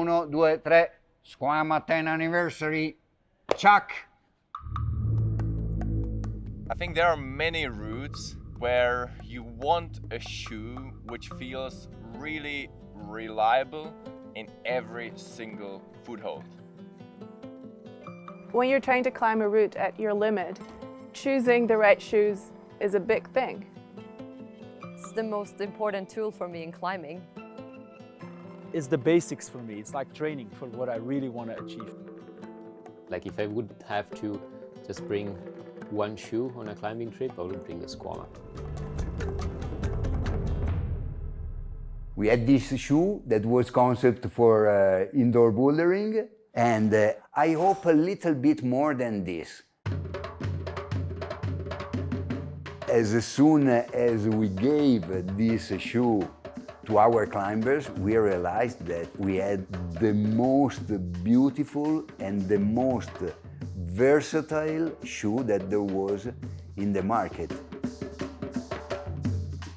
1, 2, 3. Squama 10 anniversary. Chuck! I think there are many routes where you want a shoe which feels really reliable in every single foothold. When you're trying to climb a route at your limit, choosing the right shoes is a big thing. It's the most important tool for me in climbing. It's the basics for me. It's like training for what I really want to achieve. Like if I would have to just bring one shoe on a climbing trip, I would bring the Squama. We had this shoe that was concept for indoor bouldering, and I hope a little bit more than this. As soon as we gave this shoe to our climbers, we realized that we had the most beautiful and the most versatile shoe that there was in the market.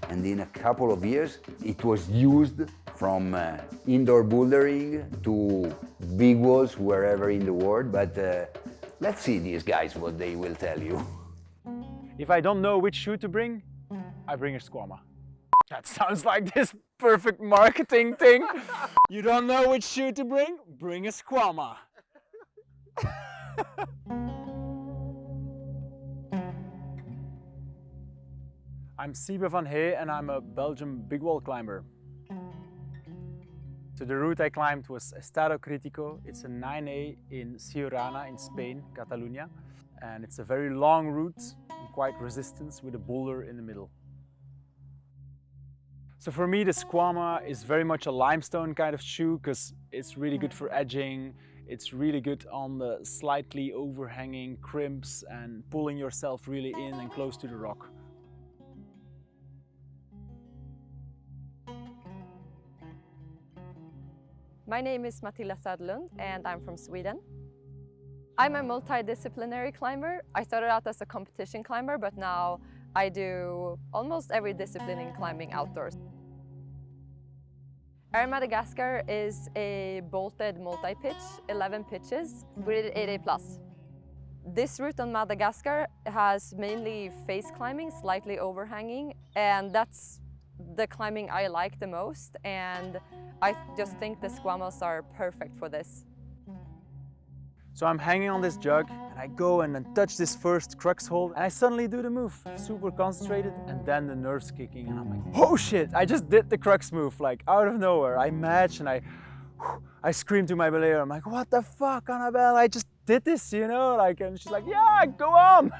And in a couple of years, it was used from indoor bouldering to big walls wherever in the world. But let's see these guys, what they will tell you. If I don't know which shoe to bring, I bring a Squama. That sounds like this perfect marketing thing. You don't know which shoe to bring? Bring a Squama. I'm Siebe van Hey and I'm a Belgian big wall climber. So the route I climbed was Estado Critico. It's a 9A in Siurana in Spain, Catalonia. And it's a very long route, quite resistant with a boulder in the middle. So for me, the Squama is very much a limestone kind of shoe because it's really good for edging. It's really good on the slightly overhanging crimps and pulling yourself really in and close to the rock. My name is Matilda Söderlund and I'm from Sweden. I'm a multidisciplinary climber. I started out as a competition climber, but now I do almost every discipline in climbing outdoors. Air Madagascar is a bolted multi-pitch, 11 pitches, with 8A+. This route on Madagascar has mainly face climbing, slightly overhanging, and that's the climbing I like the most, and I just think the Squamas are perfect for this. So I'm hanging on this jug and I go and then touch this first crux hold and I suddenly do the move, super concentrated, and then the nerves kicking and I'm like, oh shit, I just did the crux move, like out of nowhere. I match and I scream to my belayer, I'm like, what the fuck, Annabelle, I just did this, you know, like, and she's like, yeah, go on,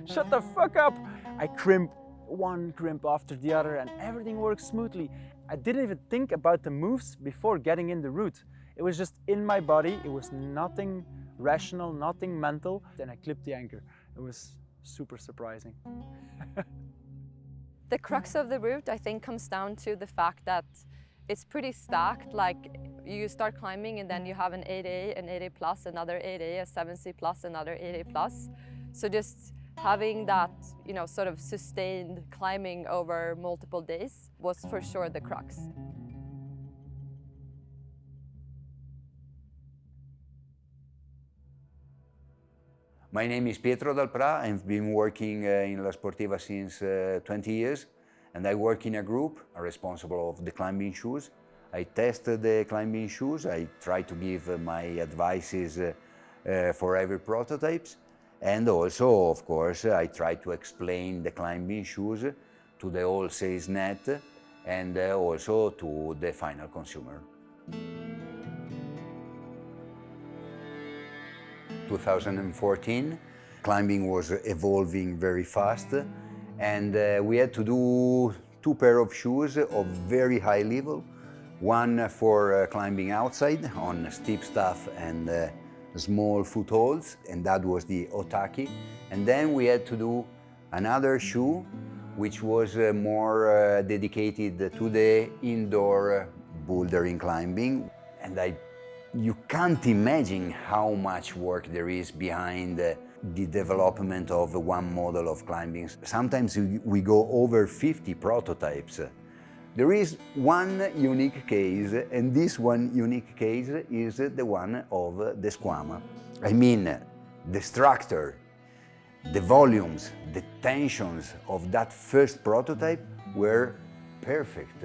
shut the fuck up. I crimp one crimp after the other and everything works smoothly. I didn't even think about the moves before getting in the route. It was just in my body, it was nothing rational, nothing mental. Then I clipped the anchor. It was super surprising. The crux of the route, I think, comes down to the fact that it's pretty stacked. Like, you start climbing and then you have an 8A, an 8A+, another 8A, a 7C+, another 8A+. So just having that, you know, sort of sustained climbing over multiple days was for sure the crux. My name is Pietro Dal Pra. I've been working in La Sportiva since 20 years, and I work in a group responsible of the climbing shoes. I test the climbing shoes. I try to give my advices for every prototypes, and also, of course, I try to explain the climbing shoes to the whole sales net and also to the final consumer. 2014, climbing was evolving very fast, and we had to do 2 pairs of shoes of very high level. One for climbing outside on steep stuff and small footholds, and that was the Otaki. And then we had to do another shoe which was more dedicated to the indoor bouldering climbing. And you can't imagine how much work there is behind the development of one model of climbing. Sometimes we go over 50 prototypes There is one unique case, and this one unique case is the one of the Squama. I mean, the structure, the volumes, the tensions of that first prototype were perfect.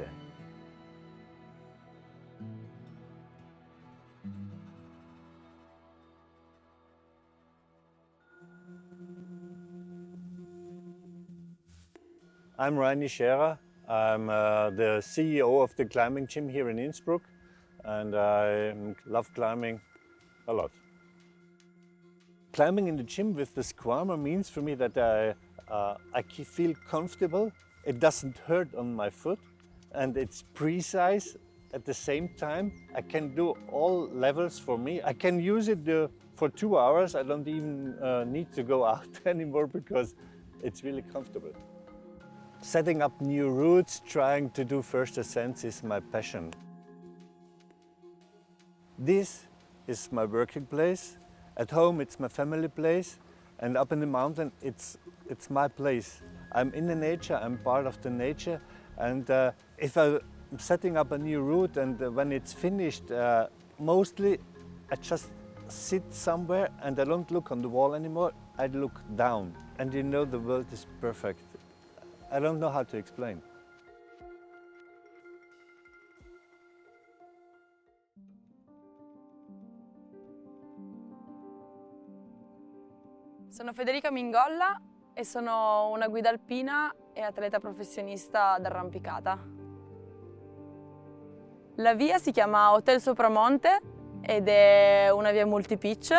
I'm Rainy Scherer. I'm the CEO of the climbing gym here in Innsbruck, and I love climbing a lot. Climbing in the gym with the Squama means for me that I feel comfortable, it doesn't hurt on my foot, and it's precise at the same time. I can do all levels for me. I can use it for 2 hours. I don't even need to go out anymore because it's really comfortable. Setting up new routes, trying to do first ascents is my passion. This is my working place. At home it's my family place, and up in the mountain it's my place. I'm in the nature, I'm part of the nature, and if I'm setting up a new route and when it's finished, mostly I just sit somewhere and I don't look on the wall anymore, I look down, and you know the world is perfect. I don't know how to explain. Sono Federica Mingolla e sono una guida alpina e atleta professionista d'arrampicata. La via si chiama Hotel Supramonte ed è una via multipitch.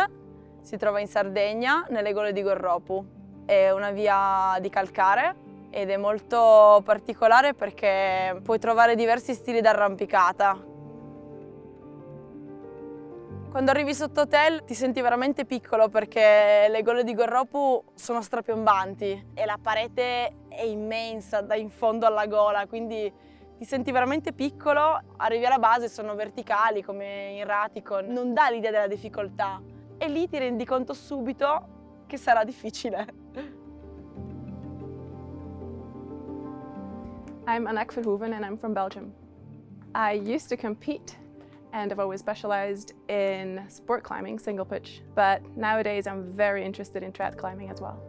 Si trova in Sardegna, nelle gole di Gorropu. È una via di calcare ed è molto particolare perché puoi trovare diversi stili d'arrampicata. Quando arrivi sotto hotel ti senti veramente piccolo perché le gole di Gorropu sono strapiombanti e la parete è immensa da in fondo alla gola, quindi ti senti veramente piccolo. Arrivi alla base, sono verticali come in ratico, non dà l'idea della difficoltà e lì ti rendi conto subito che sarà difficile. I'm Anneke Verhoeven and I'm from Belgium. I used to compete and I've always specialized in sport climbing, single pitch, but nowadays I'm very interested in trad climbing as well.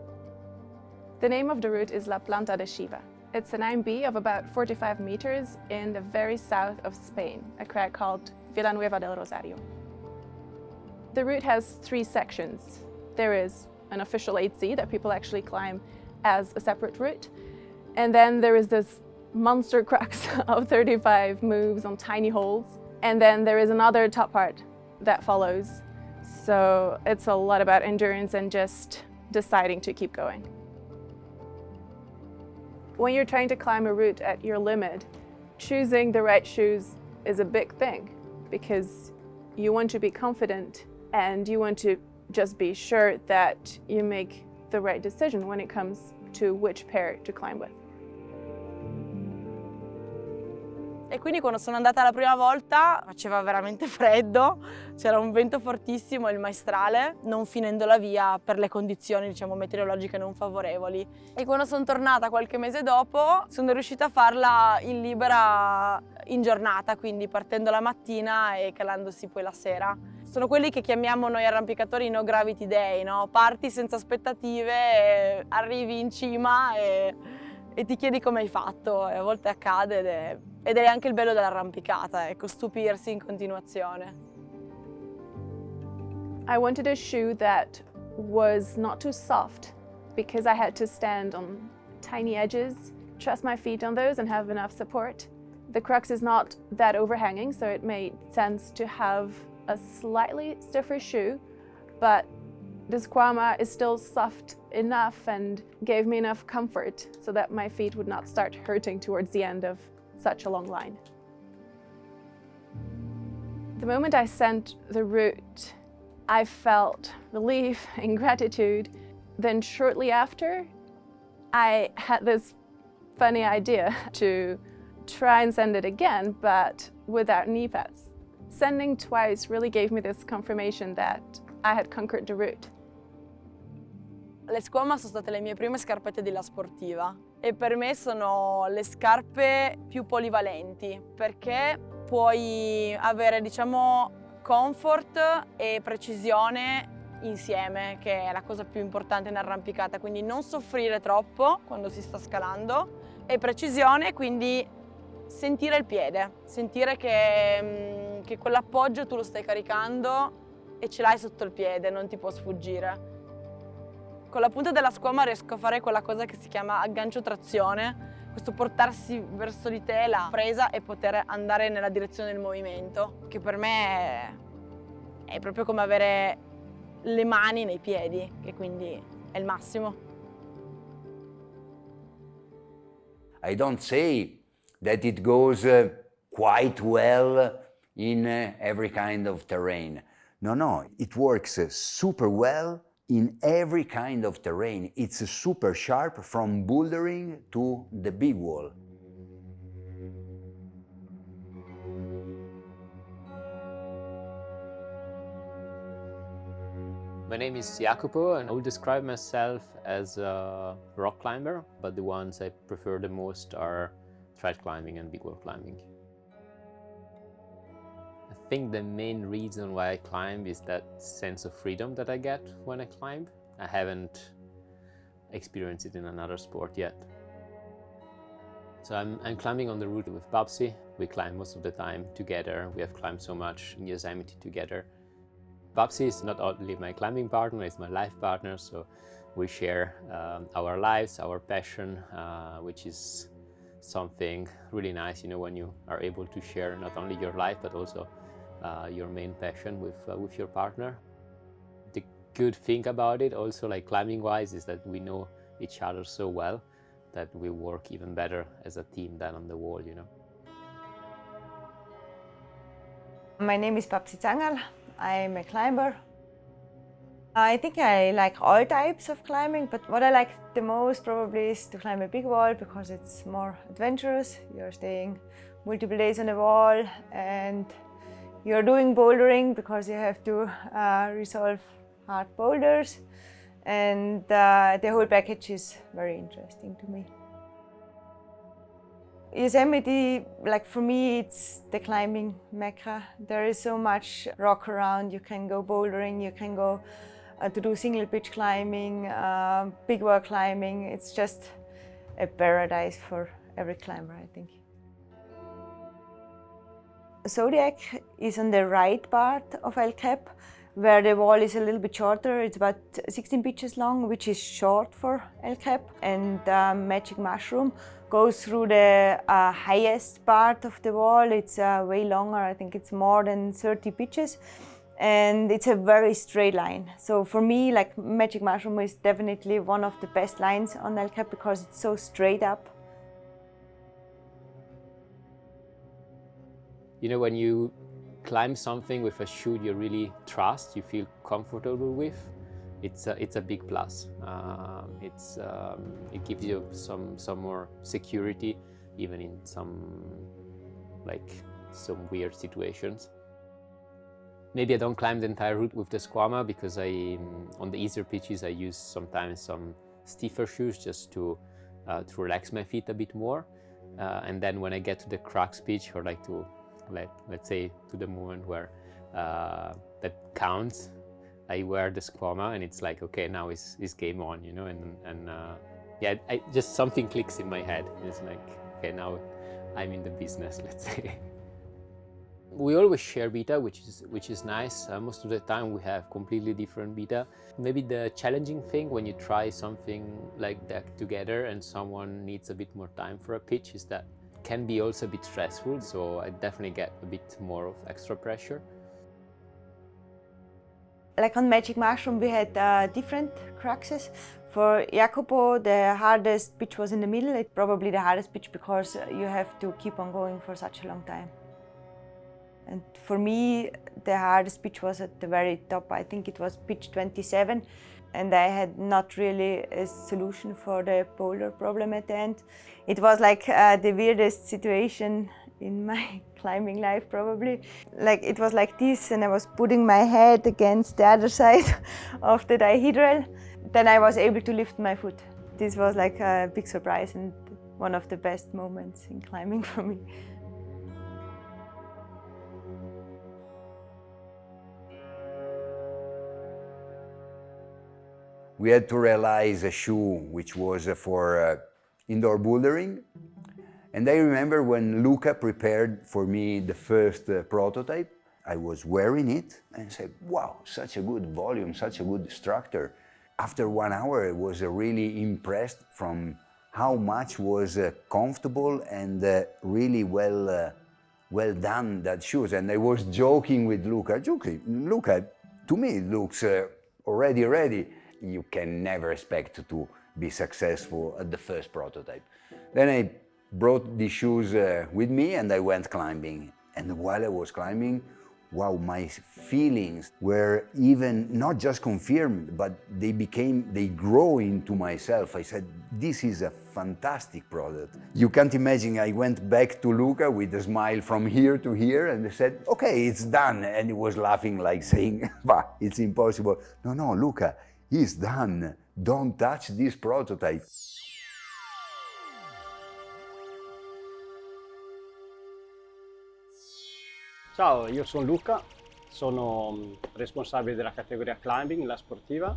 The name of the route is La Planta de Shiva. It's an IMB of about 45 meters in the very south of Spain, a crag called Villanueva del Rosario. The route has 3 sections. There is an official 8C that people actually climb as a separate route, and then there is this monster crux of 35 moves on tiny holes. And then there is another top part that follows. So it's a lot about endurance and just deciding to keep going. When you're trying to climb a route at your limit, choosing the right shoes is a big thing because you want to be confident and you want to just be sure that you make the right decision when it comes to which pair to climb with. E quindi quando sono andata la prima volta faceva veramente freddo, c'era un vento fortissimo, il maestrale, non finendo la via per le condizioni, diciamo, meteorologiche non favorevoli. E quando sono tornata qualche mese dopo sono riuscita a farla in libera in giornata, quindi partendo la mattina e calandosi poi la sera. Sono quelli che chiamiamo noi arrampicatori no gravity day, no? Parti senza aspettative, arrivi in cima e ti chiedi come hai fatto, e a volte accade ed è anche il bello dell'arrampicata, ecco, stupirsi in continuazione. I wanted a shoe that was not too soft because I had to stand on tiny edges, trust my feet on those and have enough support. The crux is not that overhanging, so it made sense to have a slightly stiffer shoe, but the Squama is still soft enough and gave me enough comfort so that my feet would not start hurting towards the end of such a long line. The moment I sent the route, I felt relief and gratitude. Then shortly after, I had this funny idea to try and send it again, but without knee pads. Sending twice really gave me this confirmation that I had conquered the route. Le Squama sono state le mie prime scarpette di La Sportiva. e per me sono le scarpe più polivalenti perché puoi avere, diciamo, comfort e precisione insieme, che è la cosa più importante in arrampicata, quindi non soffrire troppo quando si sta scalando e precisione, quindi sentire il piede, sentire che quell'appoggio tu lo stai caricando e ce l'hai sotto il piede, non ti può sfuggire. Con la punta della squama riesco a fare quella cosa che si chiama aggancio trazione, questo portarsi verso di te la presa e poter andare nella direzione del movimento, che per me è proprio come avere le mani nei piedi, che quindi è il massimo. I don't say that it goes quite well in every kind of terrain. No, it works super well in every kind of terrain. It's super sharp from bouldering to the big wall. My name is Jacopo and I would describe myself as a rock climber, but the ones I prefer the most are thread climbing and big wall climbing. I think the main reason why I climb is that sense of freedom that I get when I climb. I haven't experienced it in another sport yet. So I'm climbing on the route with Babsi. We climb most of the time together. We have climbed so much in Yosemite together. Babsi is not only my climbing partner, it's my life partner, so we share our lives, our passion, which is something really nice, you know, when you are able to share not only your life but also your main passion with your partner. The good thing about it also, like climbing wise, is that we know each other so well that we work even better as a team than on the wall, you know. My name is Babsi Zangal. I'm a climber. I think I like all types of climbing, but what I like the most probably is to climb a big wall because it's more adventurous. You're staying multiple days on a wall and you're doing bouldering because you have to resolve hard boulders, and the whole package is very interesting to me. Yosemite, like for me, it's the climbing mecca. There is so much rock around. You can go bouldering, you can go to do single pitch climbing, big wall climbing. It's just a paradise for every climber, I think. Zodiac is on the right part of El Cap, where the wall is a little bit shorter. It's about 16 pitches long, which is short for El Cap. And Magic Mushroom goes through the highest part of the wall. It's way longer. I think it's more than 30 pitches. And it's a very straight line. So for me, like Magic Mushroom is definitely one of the best lines on El Cap because it's so straight up. You know, when you climb something with a shoe you really trust, you feel comfortable with, it's a big plus. It gives you some more security, even in some weird situations. Maybe I don't climb the entire route with the Squama because on the easier pitches I use sometimes some stiffer shoes just to relax my feet a bit more. And then when I get to the crux pitch, or like to let's say to the moment where that counts, I wear the Squama and it's like, okay, now it's game on, you know, and yeah, just something clicks in my head. It's like, okay, now I'm in the business, let's say. We always share beta, which is nice. Most of the time we have completely different beta. Maybe the challenging thing when you try something like that together and someone needs a bit more time for a pitch is that can be also a bit stressful, so I definitely get a bit more of extra pressure. Like on Magic Mushroom, we had different cruxes. For Jacopo, the hardest pitch was in the middle. It's probably the hardest pitch because you have to keep on going for such a long time. And for me, the hardest pitch was at the very top. I think it was pitch 27. And I had not really a solution for the boulder problem at the end. It was like the weirdest situation in my climbing life, probably. Like it was like this, and I was putting my head against the other side of the dihedral. Then I was able to lift my foot. This was like a big surprise and one of the best moments in climbing for me. We had to realize a shoe which was for indoor bouldering. And I remember when Luca prepared for me the first prototype, I was wearing it and said, wow, such a good volume, such a good structure. After 1 hour, I was really impressed from how much was comfortable and really well done that shoes. And I was joking with Luca, Luca, to me it looks already ready. You can never expect to be successful at the first prototype. Then I brought the shoes with me and I went climbing. And while I was climbing, wow, my feelings were even not just confirmed, but they grow into myself. I said, this is a fantastic product. You can't imagine, I went back to Luca with a smile from here to here and I said, okay, it's done. And he was laughing like saying, bah, it's impossible. No, Luca, it's done. Don't touch this prototype. Ciao, io sono Luca, sono responsabile della categoria Climbing La Sportiva.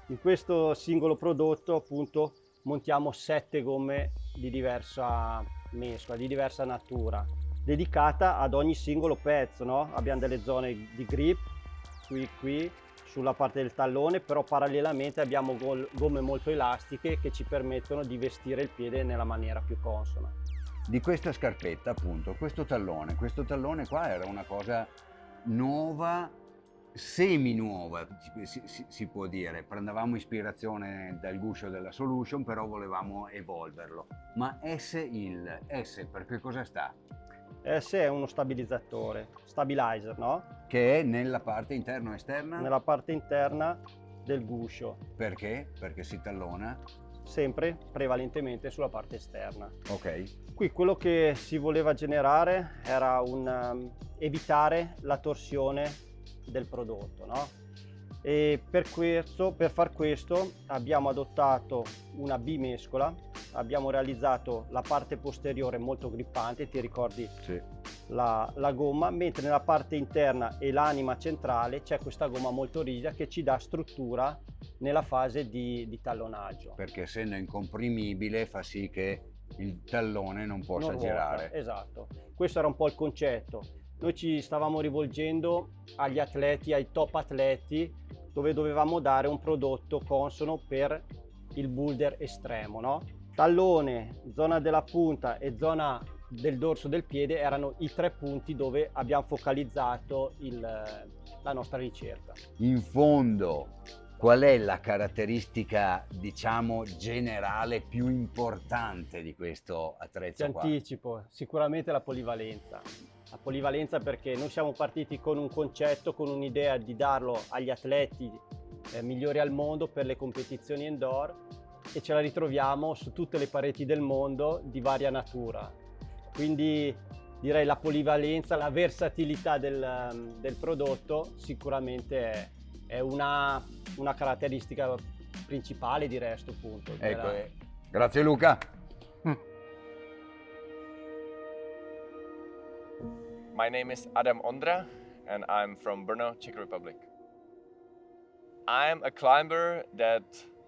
In questo singolo prodotto appunto montiamo 7 gomme di diversa mescola, di diversa natura, dedicata ad ogni singolo pezzo, no? Abbiamo delle zone di grip, qui, sulla parte del tallone, però parallelamente abbiamo gomme molto elastiche che ci permettono di vestire il piede nella maniera più consona. Di questa scarpetta appunto, questo tallone qua era una cosa nuova, semi-nuova si può dire. Prendevamo ispirazione dal guscio della Solution, però volevamo evolverlo. Ma S per che cosa sta? S è uno stabilizzatore, stabilizer, no? Che è nella parte interna o esterna? Nella parte interna del guscio. Perché? Perché si tallona? Sempre prevalentemente sulla parte esterna. Ok. Qui quello che si voleva generare era evitare la torsione del prodotto, no? E per far questo abbiamo adottato una bimescola, abbiamo realizzato la parte posteriore molto grippante, ti ricordi? Sì. La gomma, mentre nella parte interna e l'anima centrale c'è questa gomma molto rigida che ci dà struttura nella fase di tallonaggio. Perché essendo incomprimibile fa sì che il tallone non possa girare. Esatto, questo era un po' il concetto. Noi ci stavamo rivolgendo agli atleti, ai top atleti, dove dovevamo dare un prodotto consono per il boulder estremo, no? Tallone, zona della punta e zona del dorso del piede erano i 3 punti dove abbiamo focalizzato la nostra ricerca. In fondo, qual è la caratteristica, diciamo, generale più importante di questo attrezzo qua? Ti anticipo, sicuramente la polivalenza. La polivalenza perché noi siamo partiti con un concetto, con un'idea di darlo agli atleti migliori al mondo per le competizioni indoor e ce la ritroviamo su tutte le pareti del mondo di varia natura. Quindi direi la polivalenza, la versatilità del prodotto sicuramente è una caratteristica principale di resto, appunto. Ecco, grazie Luca. My name is Adam Ondra and I'm from Brno, Czech Republic. I'm a climber that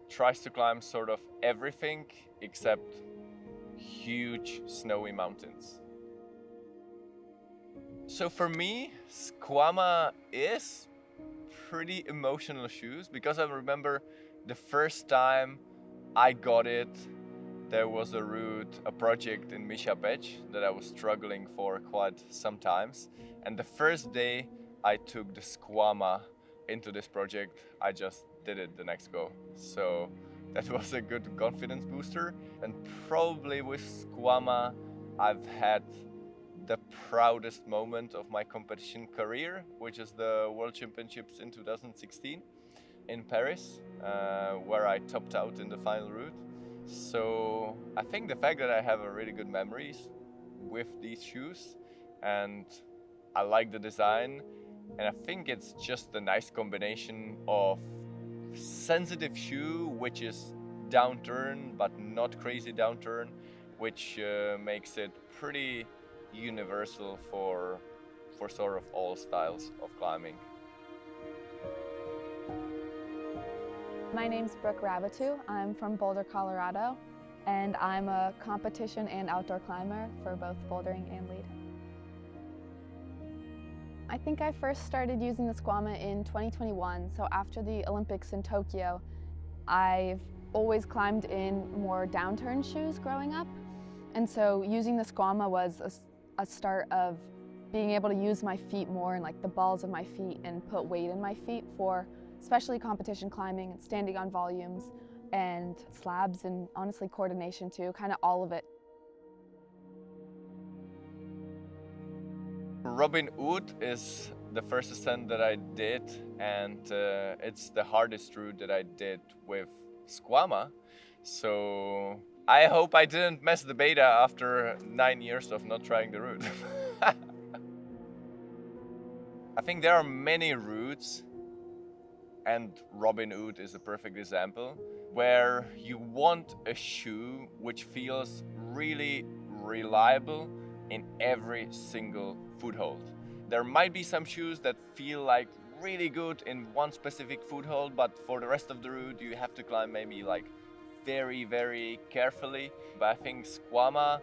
tries to climb sort of everything except huge snowy mountains. So for me, Squama is pretty emotional shoes because I remember the first time I got it, there was a project in Mishapech that I was struggling for quite some times. And the first day I took the Squama into this project, I just did it the next go. So that was a good confidence booster. And probably with Squama, I've had the proudest moment of my competition career, which is the World Championships in 2016 in Paris, where I topped out in the final route. So I think the fact that I have a really good memories with these shoes and I like the design, and I think it's just a nice combination of sensitive shoe, which is downturn, but not crazy downturn, which makes it pretty universal for sort of all styles of climbing. My name's Brooke Rabitou. I'm from Boulder, Colorado, and I'm a competition and outdoor climber for both bouldering and lead. I think I first started using the Skwama in 2021, so after the Olympics in Tokyo. I've always climbed in more downturn shoes growing up, and so using the Skwama was a start of being able to use my feet more and like the balls of my feet and put weight in my feet for especially competition climbing and standing on volumes and slabs and honestly coordination too, kind of all of it. Robin Hood is the first ascent that I did, and it's the hardest route that I did with Squama. So I hope I didn't mess the beta after 9 years of not trying the route. I think there are many routes, and Robin Hood is a perfect example, where you want a shoe which feels really reliable in every single foothold. There might be some shoes that feel like really good in one specific foothold, but for the rest of the route you have to climb maybe like very, very carefully. But I think Squama,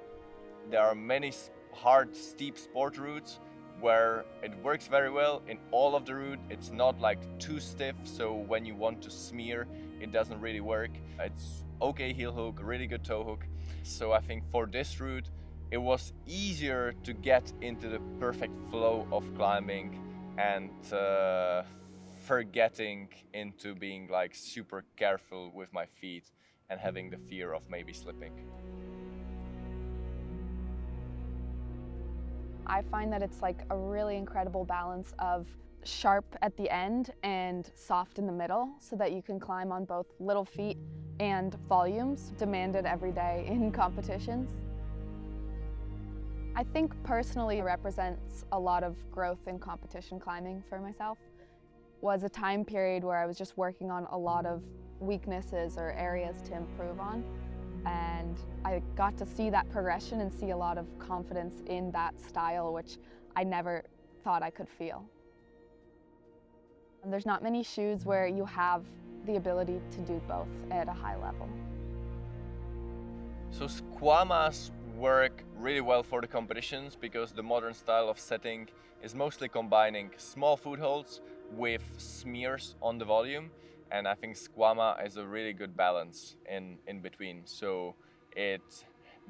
there are many hard, steep sport routes where it works very well in all of the route. It's not like too stiff, so when you want to smear, it doesn't really work. It's okay heel hook, really good toe hook. So I think for this route, it was easier to get into the perfect flow of climbing and forgetting into being like super careful with my feet and having the fear of maybe slipping. I find that it's like a really incredible balance of sharp at the end and soft in the middle so that you can climb on both little feet and volumes demanded every day in competitions. I think personally it represents a lot of growth in competition climbing for myself. Was a time period where I was just working on a lot of weaknesses or areas to improve on. And I got to see that progression and see a lot of confidence in that style, which I never thought I could feel. And there's not many shoes where you have the ability to do both at a high level. So Squamas work really well for the competitions because the modern style of setting is mostly combining small footholds with smears on the volume. And I think Squama is a really good balance in between. So it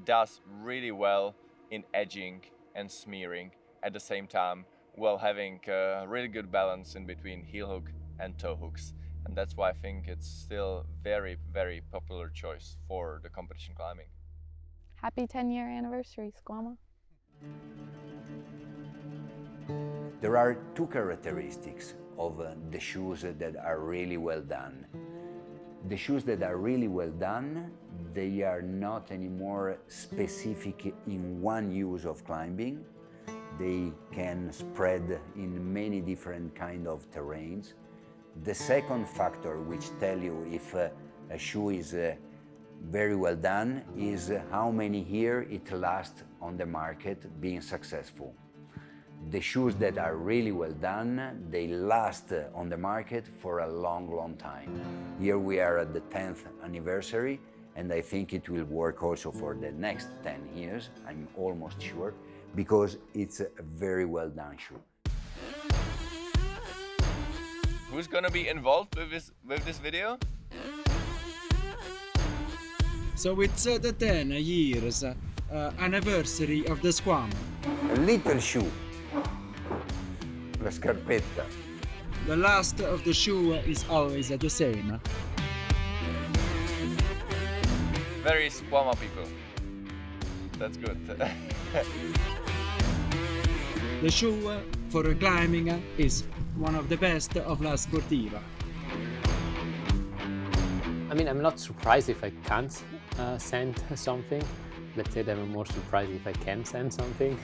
does really well in edging and smearing at the same time, while having a really good balance in between heel hook and toe hooks. And that's why I think it's still very, very popular choice for the competition climbing. Happy 10-year anniversary, Squama. There are two characteristics of the shoes that are really well done. The shoes that are really well done, they are not anymore specific in one use of climbing. They can spread in many different kind of terrains. The second factor which tell you if a shoe is very well done is how many years it lasts on the market being successful. The shoes that are really well done, they last on the market for a long, long time. Here we are at the 10th anniversary, and I think it will work also for the next 10 years, I'm almost sure, because it's a very well done shoe. Who's gonna be involved with this video? So it's the 10 years anniversary of the Squama. A little shoe, la scarpetta. The last of the shoe is always the same. Very Squama people. That's good. The shoe for climbing is one of the best of La Sportiva. I mean, I'm not surprised if I can't send something. Let's say that I'm more surprised if I can send something.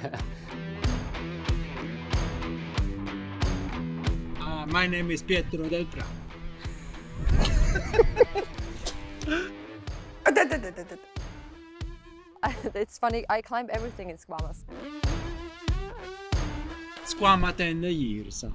My name is Pietro del Prado. It's funny, I climb everything in Squamas. Skwama 10 years.